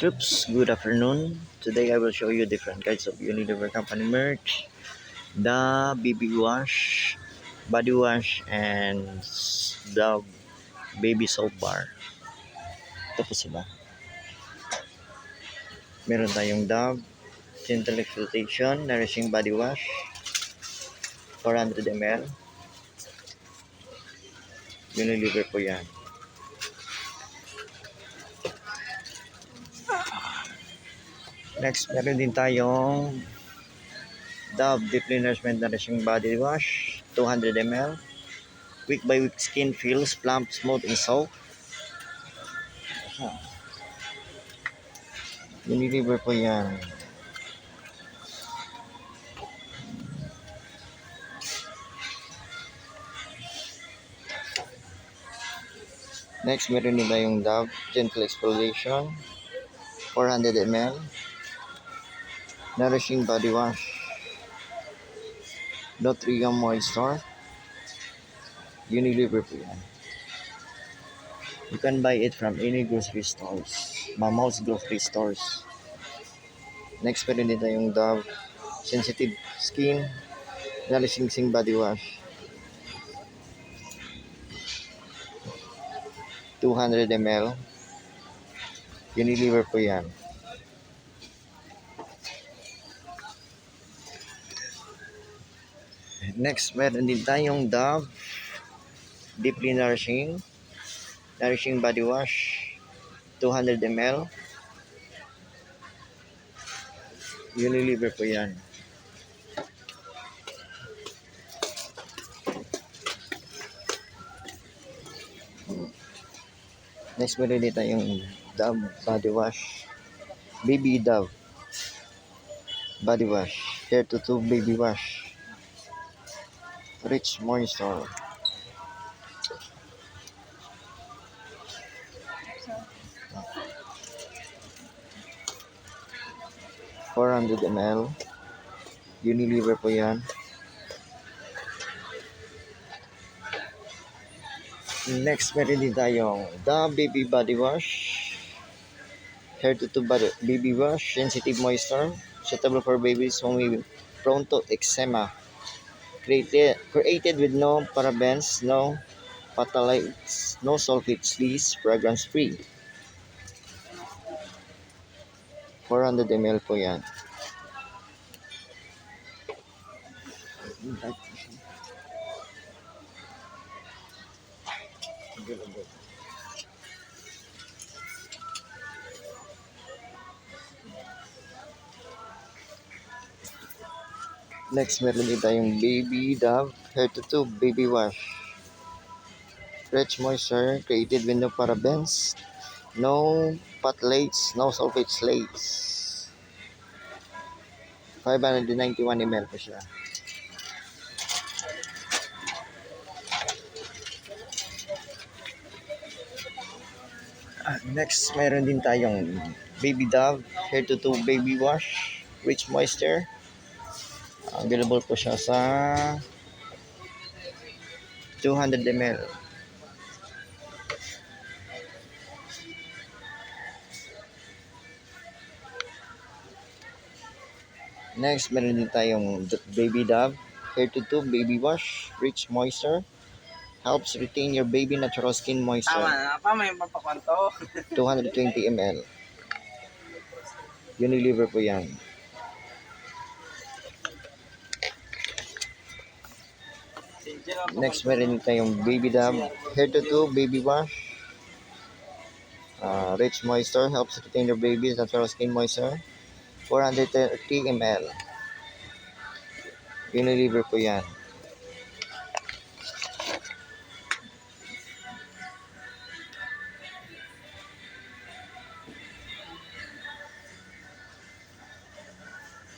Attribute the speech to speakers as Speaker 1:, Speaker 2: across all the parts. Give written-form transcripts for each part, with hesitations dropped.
Speaker 1: Troops, good afternoon. Today I will show you different kinds of Unilever company merch, the BB wash, body wash, and the baby soap bar. Ito po sila. Meron tayong Dove Gentle Exfoliation Nourishing Body Wash, 400 ml. Unilever po yan. Next, meron din tayong Dove Deeply Nourishment Nourishing Body Wash, 200 ml. Week by week skin feels plump, smooth, and soft. Unilever po yan. Next, meron din tayong Dove Gentle Exfoliation, 400 ml. Nourishing Body Wash, Nutrium Moisture. Unilever po yan. You can buy it from any grocery stores. Mama's grocery stores. Next, meron din tayong Dove Sensitive Skin Nourishing Body Wash, 200 ml. Unilever po yan. Next, meron din tayong Dove Deeply Nourishing Body Wash, 200 ml. Unilever po yan. Next, meron din tayong Dove Body Wash, Baby Dove Body Wash, Hair to Tube Baby Wash, Rich Moisture. $400 ml. Unilever po yan. Next, meron din tayong the Baby Body Wash, Hair to Tube Baby Wash, Sensitive Moisture, suitable for babies who may be prone to eczema. Created with no parabens, no phthalates, no sulfates, please, fragrance free. 400 ml po yan. Next, meron din tayong Baby Dove Hair to Tube Baby Wash, Rich Moisture, created with no parabens, no phthalates, no sulfates, 591 ml po siya. Next, meron din tayong Baby Dove Hair to Tube Baby Wash, Rich Moisture. Available po siya sa 200 ml. Next, meron din tayong Baby Dove Hair to Tube Baby Wash, Rich Moisture. Helps retain your baby natural skin moisture.
Speaker 2: Tama na pa, may papakwanto.
Speaker 1: 220 ml. Unilever po yan. Next, meron din tayong Baby Dove Hair to Tube Baby Wash, Rich Moisture. Helps retain your baby's natural skin moisture. 430 ml. Unilever po yan.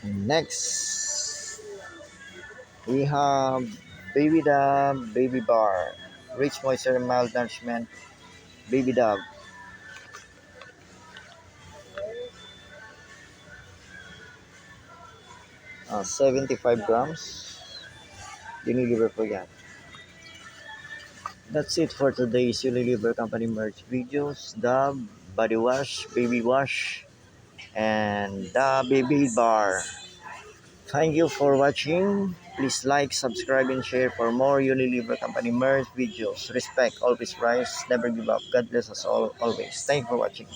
Speaker 1: Next, we have Baby Dove Baby Bar, Rich Moisture Mild Nourishment Baby Dove. Uh, 75 grams. Unilever po yan. That's it for today's Unilever Company merch videos. Dove Body Wash, Baby Wash, and the baby bar. Thank you for watching. Please like, subscribe, and share for more Unilever Company merch videos. Respect, always rise, never give up. God bless us all always. Thank you for watching.